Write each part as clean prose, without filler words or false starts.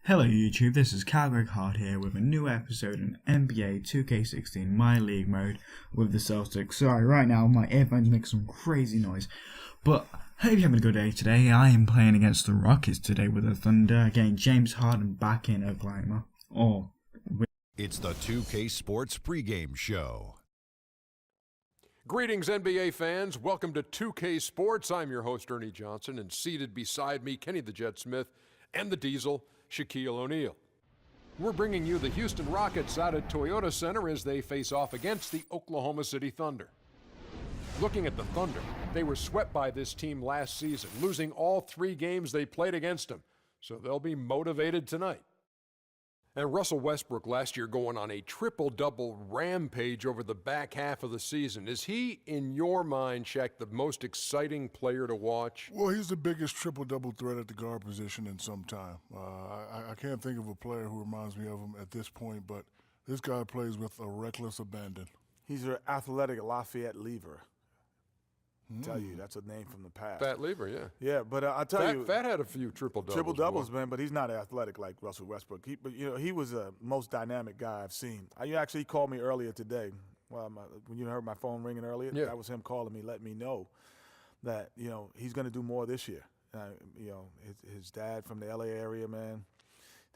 Hello YouTube, this is Calgreghard here with a new episode in NBA 2K16 My League mode with the Celtics. Sorry, right now my earphones make some crazy noise, but hope you're having a good day today. I am playing against the Rockets today with the Thunder, getting James Harden back in Oklahoma. It's the 2K Sports pregame show. Greetings, NBA fans. Welcome to 2K Sports. I'm your host, Ernie Johnson, and seated beside me, Kenny the Jet Smith and the Diesel, Shaquille O'Neal. We're bringing you the Houston Rockets out at Toyota Center as they face off against the Oklahoma City Thunder. Looking at the Thunder, they were swept by this team last season, losing all 3 games they played against them, so they'll be motivated tonight. And Russell Westbrook last year going on a triple-double rampage over the back half of the season. Is he, in your mind, Shaq, the most exciting player to watch? Well, he's the biggest triple-double threat at the guard position in some time. I can't think of a player who reminds me of him at this point, but this guy plays with a reckless abandon. He's your athletic Lafayette Lever. Tell you, that's a name from the past. Fat Lever, yeah. Yeah, but I tell you, Fat had a few triple-doubles. Triple-doubles, man, but he's not athletic like Russell Westbrook. He was the most dynamic guy I've seen. He actually called me earlier today. Well, when you heard my phone ringing earlier, yeah. That was him calling me, letting me know that, he's going to do more this year. His dad from the L.A. area, man,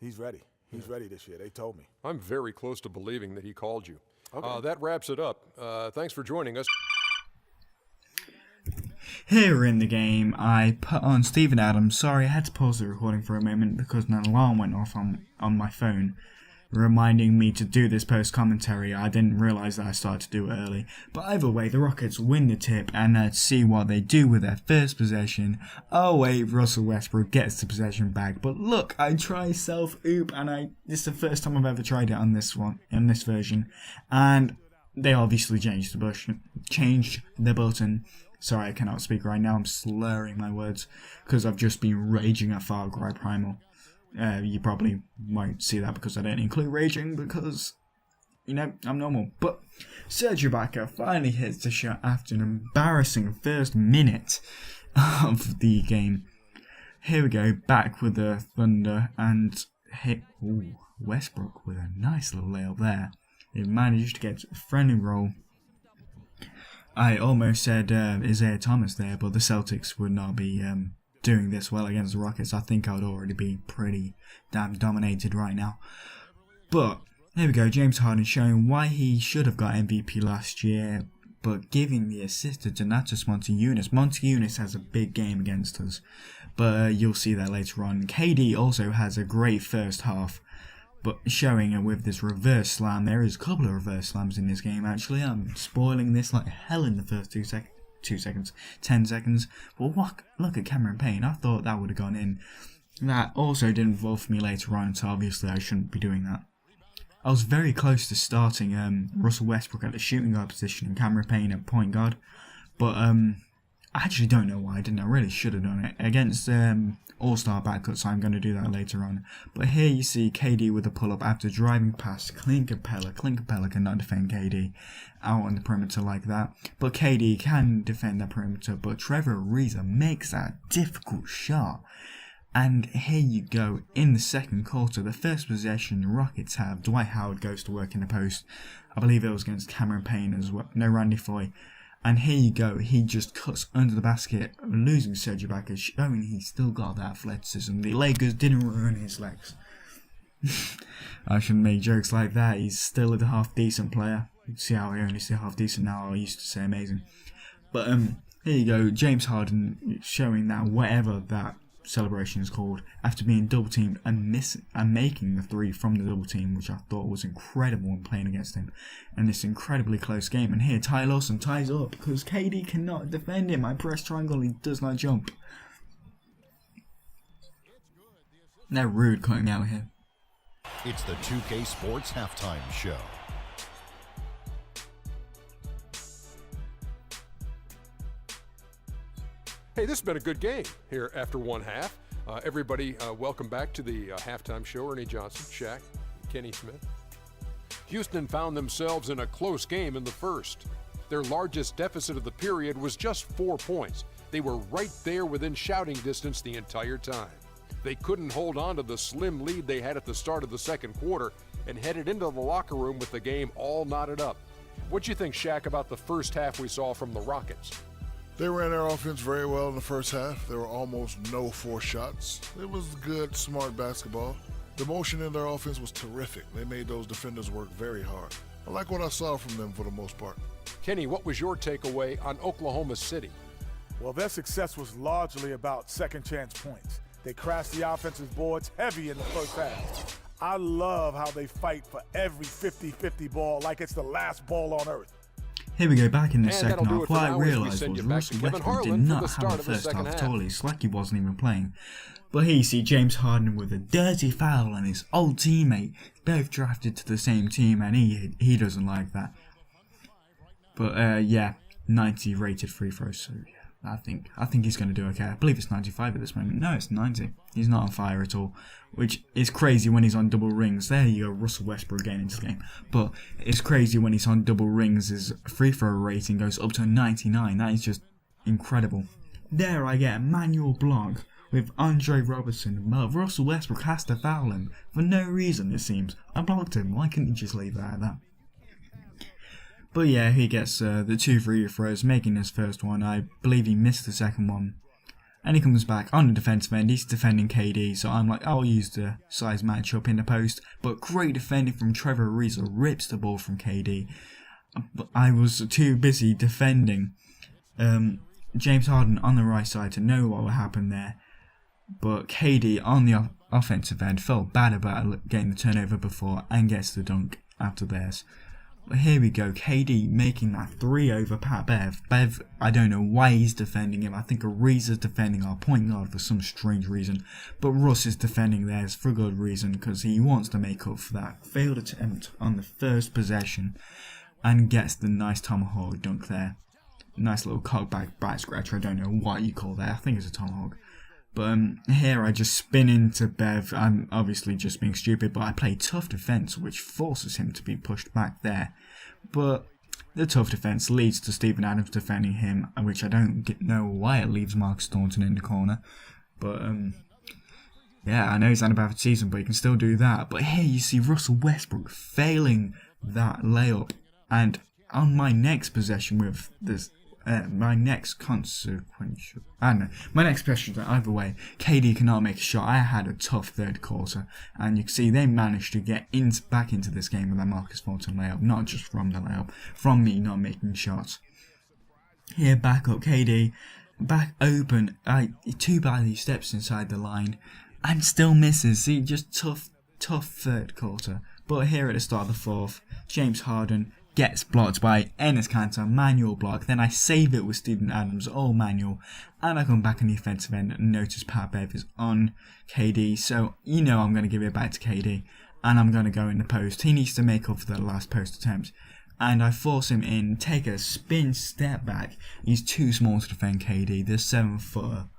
he's ready. He's ready this year. They told me. I'm very close to believing that he called you. Okay. That wraps it up. Thanks for joining us. Here in the game, I put on Steven Adams. Sorry, I had to pause the recording for a moment because an alarm went off on my phone, reminding me to do this post-commentary. I didn't realise that I started to do it early. But either way, the Rockets win the tip, and let's see what they do with their first possession. Oh wait, Russell Westbrook gets the possession back. But look, I try self-oop, and this is the first time I've ever tried it on this version. And they obviously changed the button. Sorry, I cannot speak right now. I'm slurring my words because I've just been raging at Far Cry Primal. You probably won't see that because I don't include raging because, I'm normal. But Serge Ibaka finally hits the shot after an embarrassing first minute of the game. Here we go, back with the Thunder and hit Westbrook with a nice little layup there. He managed to get a friendly roll. I almost said Isaiah Thomas there, but the Celtics would not be doing this well against the Rockets. I think I would already be pretty damn dominated right now. But there we go, James Harden showing why he should have got MVP last year, but giving the assist to Donatas Montiunas. Montiunas has a big game against us, but you'll see that later on. KD also has a great first half. But showing with this reverse slam, there is a couple of reverse slams in this game actually. I'm spoiling this like hell in the first 10 seconds. But look at Cameron Payne, I thought that would have gone in. That also didn't involve for me later on, so obviously I shouldn't be doing that. I was very close to starting Russell Westbrook at the shooting guard position and Cameron Payne at point guard. But I actually don't know why I didn't. I really should have done it against all-star backcourt, so I'm going to do that later on. But here you see KD with a pull-up after driving past Clint Capella. Clint Capella cannot defend KD out on the perimeter like that. But KD can defend that perimeter, but Trevor Ariza makes that difficult shot. And here you go, in the second quarter, the first possession the Rockets have, Dwight Howard goes to work in the post. I believe it was against Cameron Payne as well. No, Randy Foye. And here you go, he just cuts under the basket, losing Serge Ibaka, showing he's still got that athleticism. The Lakers didn't ruin his legs. I shouldn't make jokes like that, he's still a half-decent player. See how I only say half-decent now, I used to say amazing. But here you go, James Harden showing that whatever that celebration is called, after being double-teamed and making the 3 from the double-team, which I thought was incredible when playing against him in this incredibly close game. And here Ty Lawson ties up because KD cannot defend him. I press triangle, he does not jump. They're rude cutting out here. It's the 2K Sports halftime show. Hey, this has been a good game here after one half. Everybody, welcome back to the halftime show. Ernie Johnson, Shaq, Kenny Smith. Houston found themselves in a close game in the first. Their largest deficit of the period was just 4 points. They were right there within shouting distance the entire time. They couldn't hold on to the slim lead they had at the start of the second quarter and headed into the locker room with the game all knotted up. What'd you think, Shaq, about the first half we saw from the Rockets? They ran their offense very well in the first half. There were almost no forced shots. It was good, smart basketball. The motion in their offense was terrific. They made those defenders work very hard. I like what I saw from them for the most part. Kenny, what was your takeaway on Oklahoma City? Well, their success was largely about second chance points. They crashed the offensive boards heavy in the first half. I love how they fight for every 50-50 ball like it's the last ball on earth. Here we go, back in the And second that'll do half. it for What I now as we realised send was you back Russell to Kevin Westbrook did Harlan for not the have start the of the first second half half. at all. It's like he wasn't even playing. But here you see James Harden with a dirty foul on his old teammate. Both drafted to the same team, and he doesn't like that. But yeah, 90 rated free throws. So yeah, I think he's going to do okay. I believe it's 95 at this moment. No, it's 90. He's not on fire at all, which is crazy when he's on double rings. There you go, Russell Westbrook getting into the game. But it's crazy when he's on double rings. His free throw rating goes up to 99. That is just incredible. There I get a manual block with Andre Robertson, but Russell Westbrook has to foul him for no reason, it seems. I blocked him. Why couldn't he just leave it at that? But yeah, he gets the 2 free throws, making his first one. I believe he missed the second one. And he comes back on the defensive end. He's defending KD, so I'm like, I'll use the size matchup in the post. But great defending from Trevor Ariza, rips the ball from KD. But I was too busy defending James Harden on the right side to know what would happen there. But KD on the offensive end felt bad about getting the turnover before and gets the dunk after theirs. But here we go, KD making that 3 over Pat Bev. Bev, I don't know why he's defending him. I think Ariza's defending our point guard for some strange reason. But Russ is defending theirs for good reason because he wants to make up for that failed attempt on the first possession and gets the nice tomahawk dunk there. Nice little cockback back scratch. I don't know what you call that. I think it's a tomahawk. But here I just spin into Bev. I'm obviously just being stupid, but I play tough defense, which forces him to be pushed back there. But the tough defense leads to Steven Adams defending him, which I don't know why it leaves Marcus Thornton in the corner. But yeah, I know he's had a bad season, but he can still do that. But here you see Russell Westbrook failing that layup, and on my next possession with this. My next consequential... I don't know. My next possession, either way, KD cannot make a shot. I had a tough third quarter. And you can see they managed to get back into this game with that Marcus Thornton layup. Not just from the layup. From me not making shots. Here, back up. KD. Back open. Too bad he steps inside the line. And still misses. See, just tough third quarter. But here at the start of the fourth, James Harden gets blocked by Enes Kanter, manual block. Then I save it with Steven Adams, all manual. And I come back on the offensive end and notice Pat Bev is on KD. So, you know I'm going to give it back to KD. And I'm going to go in the post. He needs to make up for the last post attempt. And I force him in, take a spin step back. He's too small to defend KD. The 7-footer.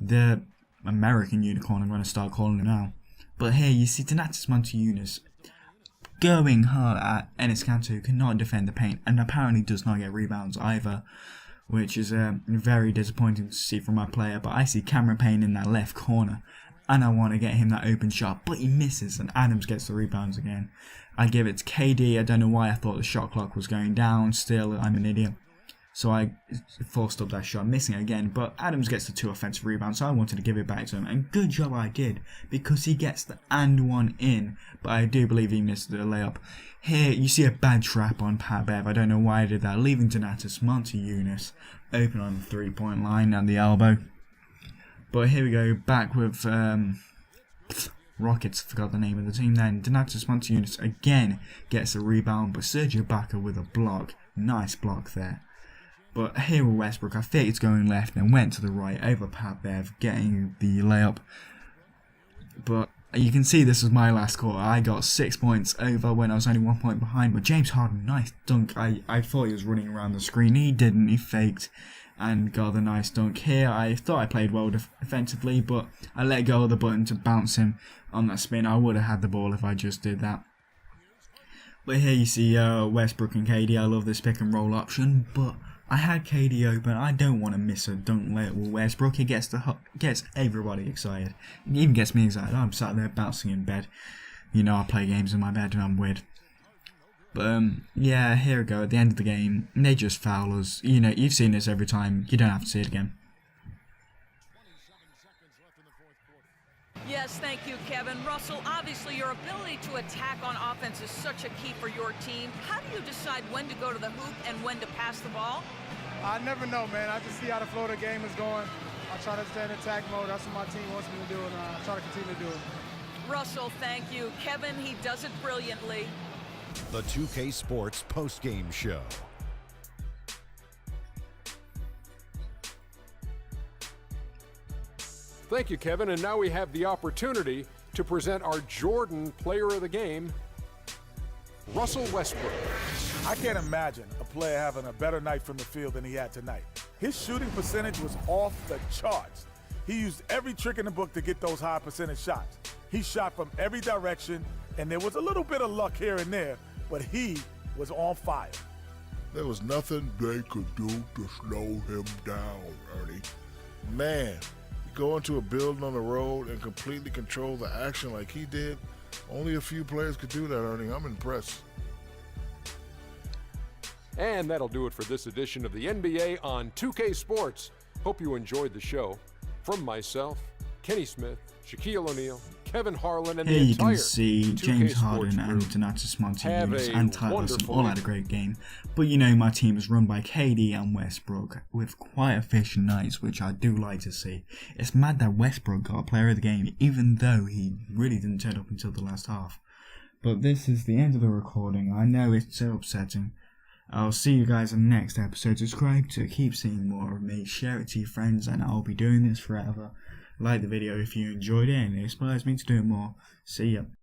The American unicorn, I'm going to start calling him now. But here you see Donatas Montiunas going hard at Enes Kanter, who cannot defend the paint and apparently does not get rebounds either, which is very disappointing to see from my player. But I see Cameron Payne in that left corner and I want to get him that open shot, but he misses and Adams gets the rebounds again. I give it to KD. I don't know why I thought the shot clock was going down. Still, I'm an idiot. So I forced up that shot, missing it again, but Adams gets the 2 offensive rebounds, so I wanted to give it back to him, and good job I did, because he gets the and one in, but I do believe he missed the layup. Here, you see a bad trap on Pat Bev. I don't know why I did that, leaving Donatas Montiunas open on the 3-point line at the elbow. But here we go, back with Rockets, forgot the name of the team then. Donatas Montiunas again gets a rebound, but Sergio Ibaka with a block. Nice block there. But here with Westbrook, I think it's going left and went to the right over Pat Bev, getting the layup. But you can see this was my last quarter. I got 6 points over when I was only 1 point behind. But James Harden, nice dunk. I thought he was running around the screen. He didn't. He faked and got the nice dunk here. I thought I played well defensively, but I let go of the button to bounce him on that spin. I would have had the ball if I just did that. But here you see Westbrook and KD. I love this pick and roll option, but I had KD open. I don't want to miss a dunk later with Westbrook. It gets everybody excited. It even gets me excited. I'm sat there bouncing in bed. You know, I play games in my bed and I'm weird. But yeah, here we go. At the end of the game, they just foul us. You know, you've seen this every time. You don't have to see it again. Yes, thank you, Kevin. Russell, obviously your ability to attack on offense is such a key for your team. How do you decide when to go to the hoop and when to pass the ball? I never know, man. I just see how the flow of the game is going. I try to stay in attack mode. That's what my team wants me to do, and I try to continue to do it. Russell, thank you. Kevin, he does it brilliantly. The 2K Sports post-game show. Thank you, Kevin. And now we have the opportunity to present our Jordan Player of the Game, Russell Westbrook. I can't imagine a player having a better night from the field than he had tonight. His shooting percentage was off the charts. He used every trick in the book to get those high percentage shots. He shot from every direction, and there was a little bit of luck here and there, but he was on fire. There was nothing they could do to slow him down, Ernie. Man, you go into a building on the road and completely control the action like he did. Only a few players could do that, Ernie. I'm impressed. And that'll do it for this edition of the NBA on 2K Sports. Hope you enjoyed the show. From myself, Kenny Smith, Shaquille O'Neal, Kevin Harlan, and Here the you entire can see 2K James Sports Harden crew. and Donatas Have Montevideo a and Tylerson wonderful all had a great game. But you know, my team is run by KD and Westbrook with quite efficient nights, which I do like to see. It's mad that Westbrook got player of the game, even though he really didn't turn up until the last half. But this is the end of the recording. I know it's so upsetting. I'll see you guys in the next episode. Subscribe to keep seeing more of me. Share it to your friends, and I'll be doing this forever. Like the video if you enjoyed it, and it inspires me to do it more. See ya.